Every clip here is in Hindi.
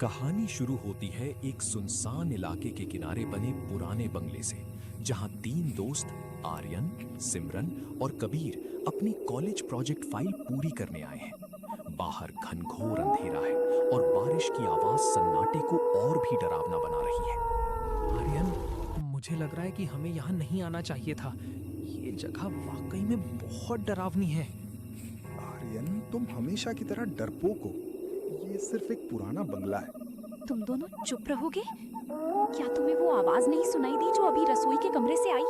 कहानी शुरू होती है एक सुनसान इलाके के किनारे बने पुराने बंगले से, जहां तीन दोस्त आर्यन, सिमरन और कबीर अपनी कॉलेज प्रोजेक्ट फाइल पूरी करने आए हैं। बाहर घनघोर अंधेरा है और बारिश की आवाज सन्नाटे को और भी डरावना बना रही है। आर्यन, मुझे लग रहा है कि हमें यहाँ नहीं आना चाहिए था। ये जगह वाकई में बहुत डरावनी है। आर्यन, तुम हमेशा की तरह डरपोक हो। ये सिर्फ एक पुराना बंगला है। तुम दोनों चुप रहोगे? क्या तुम्हें वो आवाज नहीं सुनाई दी जो अभी रसोई के कमरे से आई?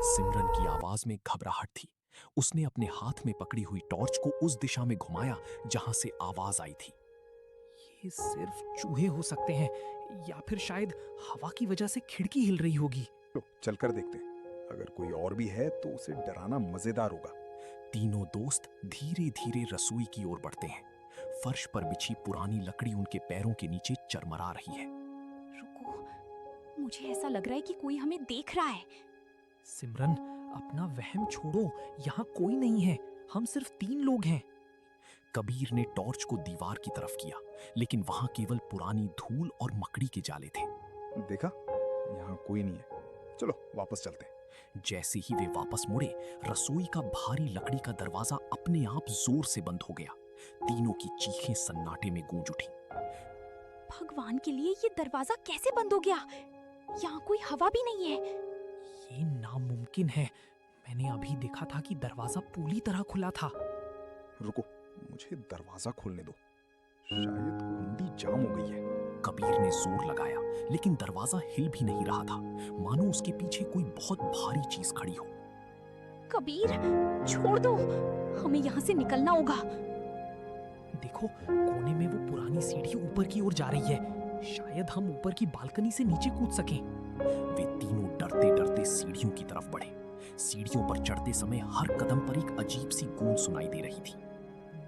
सिमरन की आवाज में घबराहट थी। उसने अपने हाथ में पकड़ी हुई टॉर्च को उस दिशा में घुमाया जहां से आवाज आई थी। ये सिर्फ चूहे हो सकते हैं, या फिर शायद हवा की वजह से खिड़की हिल रही होगी। तो चलकर देखते हैं। अगर कोई और भी है तो उसे डराना मजेदार होगा। तीनों दोस्त धीरे धीरे रसोई की ओर बढ़ते हैं। फर्श पर बिछी पुरानी लकड़ी उनके पैरों के नीचे चरमरा रही है। रुको, मुझे ऐसा लग रहा है कि कोई हमें देख रहा है। सिमरन, अपना वहम छोड़ो। यहाँ कोई नहीं है, हम सिर्फ 3 लोग हैं। कबीर ने टॉर्च को दीवार की तरफ किया, लेकिन वहां केवल पुरानी धूल और मकड़ी के जाले थे। देखा, यहाँ कोई नहीं है। चलो वापस चलते हैं। जैसे ही वे वापस मुड़े, रसोई का भारी लकड़ी का दरवाजा अपने आप जोर से बंद हो गया। तीनों की चीखें सन्नाटे में गूंज उठी। भगवान के लिए, ये दरवाजा कैसे बंद हो गया? यहाँ कोई हवा भी नहीं है। ये नामुमकिन है। मैंने अभी देखा था कि दरवाजा पूरी तरह खुला था। रुको, मुझे दरवाजा खोलने दो। शायद कुंडी जाम हो गई है। कबीर ने जोर लगाया, लेकिन दरवाजा हिल भी नहीं रहा था, मानो उसके पीछे कोई बहुत भारी चीज खड़ी हो। कबीर, छोड़ दो, हमें यहाँ से निकलना होगा। देखो, कोने में वो पुरानी सीढ़ी ऊपर की ओर जा रही है। शायद हम ऊपर की बालकनी से नीचे कूद सकें। वे तीनों डरते डरते सीढ़ियों की तरफ बढ़े। सीढ़ियों पर चढ़ते समय हर कदम पर एक अजीब सी गूंज सुनाई दे रही थी।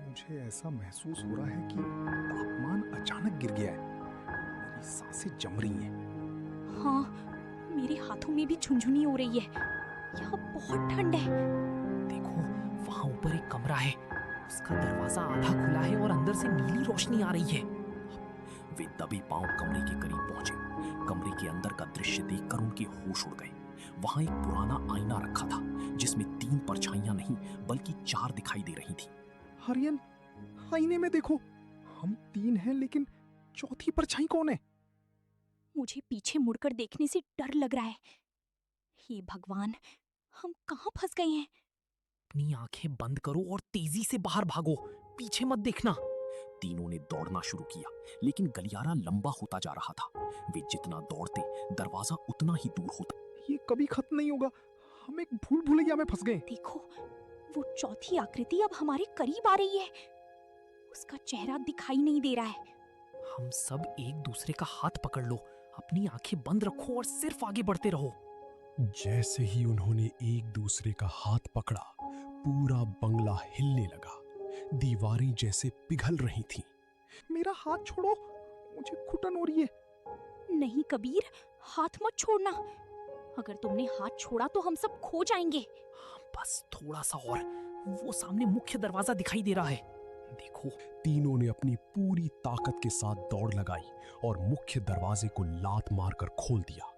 मुझे ऐसा महसूस हो रहा है कि तापमान अचानक गिर गया है। मेरी सांसें जम रही हैं। हाँ, मेरे हाथों में भी झुंझुनी हो रही है। यहाँ बहुत ठंड है। देखो, वहां ऊपर एक कमरा है। उसका दरवाजा आधा खुला है और अंदर से नीली रोशनी आ रही है। वे दबे पांव कमरे के करीब पहुंचे। कमरे के अंदर का दृश्य देखकर उनके होश उड़ गए। वहां एक पुराना आईना रखा था, जिसमें 3 परछाइयां नहीं बल्कि 4 दिखाई दे रही थी। आर्यन, आईने में देखो, हम 3 हैं, लेकिन चौथी परछाई कौन है? मुझे पीछे मुड़कर देखने से डर लग रहा है। हे भगवान, हम कहाँ फंस गए हैं? अपनी आंखें बंद करो और तेजी से बाहर भागो। पीछे मत देखना। तीनों ने दौड़ना शुरू किया, लेकिन गलियारा लंबा होता जा रहा था। वे जितना दौड़ते, दरवाजा उतना ही दूर होता। ये कभी खत्म नहीं होगा। हम एक भूल भुलैया में फंस गए। देखो, वो चौथी आकृति अब हमारे करीब आ रही है। उसका चेहरा दिखाई नहीं दे रहा है। हम सब एक दूसरे का हाथ पकड़ लो, अपनी आंखें बंद रखो और सिर्फ आगे बढ़ते रहो। जैसे ही उन्होंने एक दूसरे का हाथ पकड़ा, पूरा बंगला हिलने लगा। दीवारें जैसे पिघल रही थीं। मेरा हाथ छोड़ो, मुझे घुटन हो रही है। नहीं कबीर, हाथ मत छोड़ना। अगर तुमने हाथ छोड़ा तो हम सब खो जाएंगे। बस थोड़ा सा और। वो सामने मुख्य दरवाजा दिखाई दे रहा है। देखो, तीनों ने अपनी पूरी ताकत के साथ दौड़ लगाई और मुख्य दरवाजे को लात मारकर खोल दिया।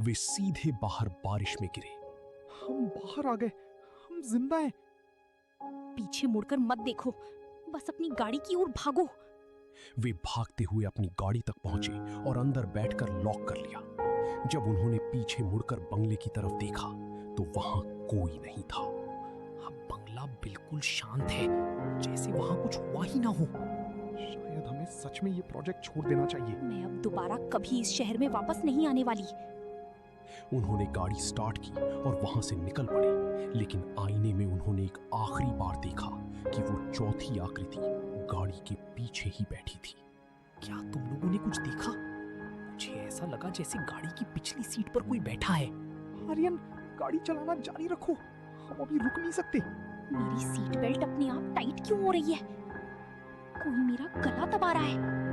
वे सीधे बाहर बारिश में गिरे। हम बाहर आ गए। हम जिंदा हैं। पीछे मुड़कर मत देखो, बस अपनी गाड़ी की ओर भागो। वे भागते हुए अपनी गाड़ी तक पहुंचे और अंदर बैठकर लॉक कर लिया। जब उन्होंने पीछे मुड़कर बंगले की तरफ देखा तो वहां कोई नहीं था। अब बंगला बिल्कुल शांत है, जैसे वहां कुछ हुआ ही ना हो। शायद हमें सच में ये प्रोजेक्ट छोड़ देना चाहिए। मैं अब दोबारा कभी इस शहर में वापस नहीं आने वाली। उन्होंने गाड़ी स्टार्ट की और वहां से निकल पड़े, लेकिन आईने में उन्होंने एक आखिरी बार देखा कि वो चौथी आकृति गाड़ी के पीछे ही बैठी थी। क्या तुम लोगों ने कुछ देखा? मुझे ऐसा लगा जैसे गाड़ी की पिछली सीट पर कोई बैठा है। आर्यन, गाड़ी चलाना जारी रखो, हम अभी रुक नहीं सकते। मेरी सीट बेल्ट अपने आप टाइट क्यों हो रही है? कोई मेरा गला दबा रहा है।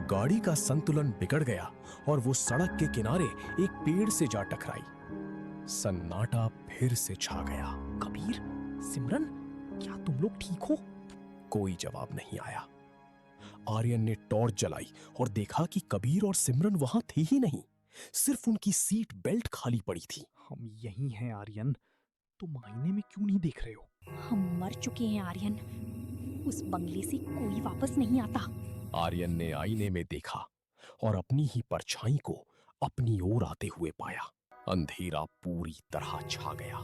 गाड़ी का संतुलन बिगड़ गया और वो सड़क के किनारे एक पेड़ से जा टकराई। सन्नाटा फिर से छा गया। कबीर, सिमरन, क्या तुम लोग ठीक हो? कोई जवाब नहीं आया। आर्यन ने टॉर्च जलाई और देखा कि कबीर और सिमरन वहां थे ही नहीं, सिर्फ उनकी सीट बेल्ट खाली पड़ी थी। हम यही हैं आर्यन, तुम आईने में क्यों नहीं देख रहे हो? हम मर चुके हैं आर्यन, उस बंगले से कोई वापस नहीं आता। आर्यन ने आईने में देखा और अपनी ही परछाई को अपनी ओर आते हुए पाया। अंधेरा पूरी तरह छा गया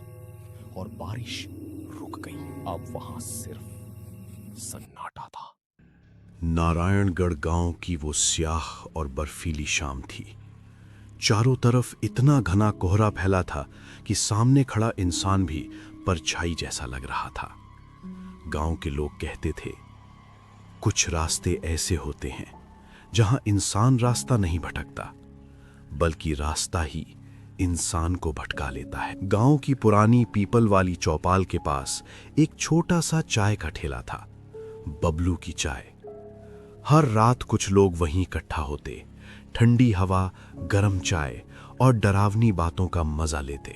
और बारिश रुक गई। अब वहां सिर्फ सन्नाटा था। नारायणगढ़ गांव की वो स्याह और बर्फीली शाम थी। चारों तरफ इतना घना कोहरा फैला था कि सामने खड़ा इंसान भी परछाई जैसा लग रहा था। गांव के लोग कहते थे, कुछ रास्ते ऐसे होते हैं जहां इंसान रास्ता नहीं भटकता, बल्कि रास्ता ही इंसान को भटका लेता है। गांव की पुरानी पीपल वाली चौपाल के पास एक छोटा सा चाय का ठेला था, बबलू की चाय। हर रात कुछ लोग वहीं इकट्ठा होते, ठंडी हवा, गरम चाय और डरावनी बातों का मजा लेते।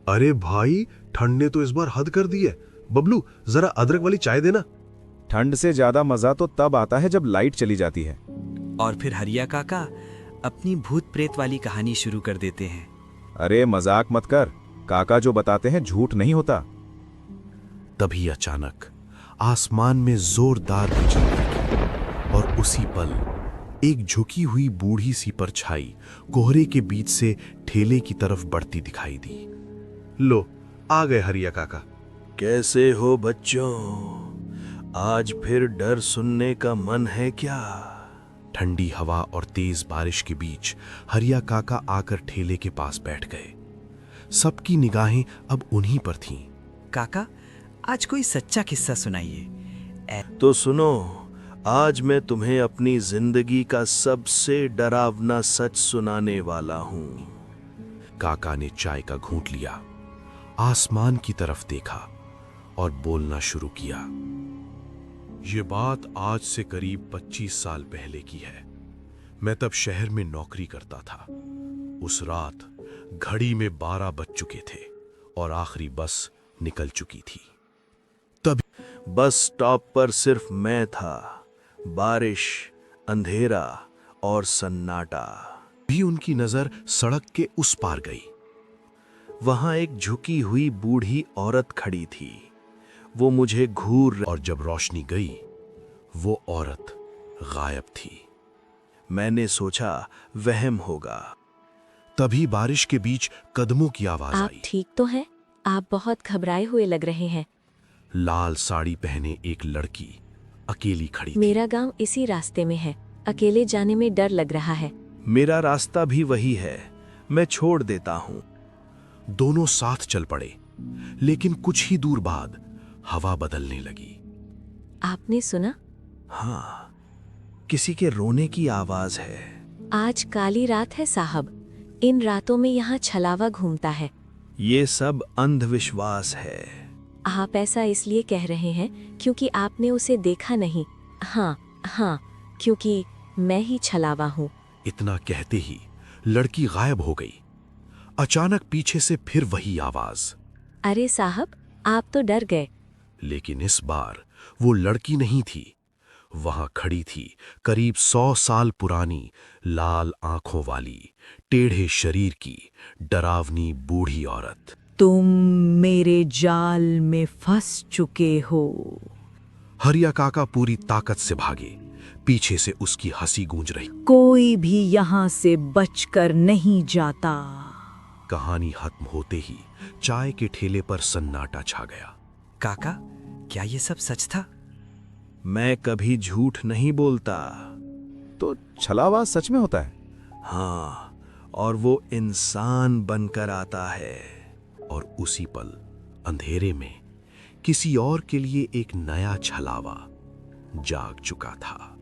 अरे भाई, ठंड ने तो इस बार हद कर दी है। बबलू, जरा अदरक वाली चाय देना। ठंड से ज्यादा मजा तो तब आता है जब लाइट चली जाती है। और फिर हरिया काका अपनी भूत प्रेत वाली कहानी शुरू कर देते हैं। अरे मजाक मत कर, काका जो बताते हैं झूठ नहीं होता। तभी अचानक आसमान में जोरदार बिजली गिरी और उसी पल एक झुकी हुई बूढ़ी सी परछाई कोहरे के बीच से ठेले की तरफ बढ़ती दिखाई दी। लो, आ गए हरिया काका। कैसे हो बच्चों? आज फिर डर सुनने का मन है क्या? ठंडी हवा और तेज बारिश के बीच हरिया काका आकर ठेले के पास बैठ गए। सबकी निगाहें अब उन्हीं पर थीं। काका, आज कोई सच्चा किस्सा सुनाइए। तो सुनो, आज मैं तुम्हें अपनी जिंदगी का सबसे डरावना सच सुनाने वाला हूं। काका ने चाय का घूंट लिया, आसमान की तरफ देखा और बोलना शुरू किया। ये बात आज से करीब 25 साल पहले की है। मैं तब शहर में नौकरी करता था। उस रात घड़ी में 12 बज चुके थे और आखिरी बस निकल चुकी थी। तभी बस स्टॉप पर सिर्फ मैं था। बारिश, अंधेरा और सन्नाटा। भी उनकी नजर सड़क के उस पार गई। वहां एक झुकी हुई बूढ़ी औरत खड़ी थी। वो मुझे घूर, और जब रोशनी गई वो औरत गायब थी। मैंने सोचा वहम होगा। तभी बारिश के बीच कदमों की आवाज आप आई। ठीक तो हैं? आप बहुत घबराए हुए लग रहे हैं। लाल साड़ी पहने एक लड़की अकेली खड़ी थी। मेरा गांव इसी रास्ते में है, अकेले जाने में डर लग रहा है। मेरा रास्ता भी वही है, मैं छोड़ देता हूं। दोनों साथ चल पड़े, लेकिन कुछ ही दूर बाद हवा बदलने लगी। आपने सुना? हाँ, किसी के रोने की आवाज है। आज काली रात है साहब, इन रातों में यहाँ छलावा घूमता है। ये सब अंधविश्वास है। आप ऐसा इसलिए कह रहे हैं क्योंकि आपने उसे देखा नहीं। हाँ हाँ, क्योंकि मैं ही छलावा हूँ। इतना कहते ही लड़की गायब हो गई। अचानक पीछे से फिर वही आवाज। अरे साहब, आप तो डर गए। लेकिन इस बार वो लड़की नहीं थी। वहां खड़ी थी करीब 100 साल पुरानी, लाल आंखों वाली, टेढ़े शरीर की, डरावनी बूढ़ी औरत। तुम मेरे जाल में फंस चुके हो। हरिया काका पूरी ताकत से भागे। पीछे से उसकी हंसी गूंज रही। कोई भी यहाँ से बचकर नहीं जाता। कहानी खत्म होते ही चाय के ठेले पर सन्नाटा छा गया। काका, क्या ये सब सच था? मैं कभी झूठ नहीं बोलता। तो छलावा सच में होता है? हाँ, और वो इंसान बनकर आता है। और उसी पल अंधेरे में किसी और के लिए एक नया छलावा जाग चुका था।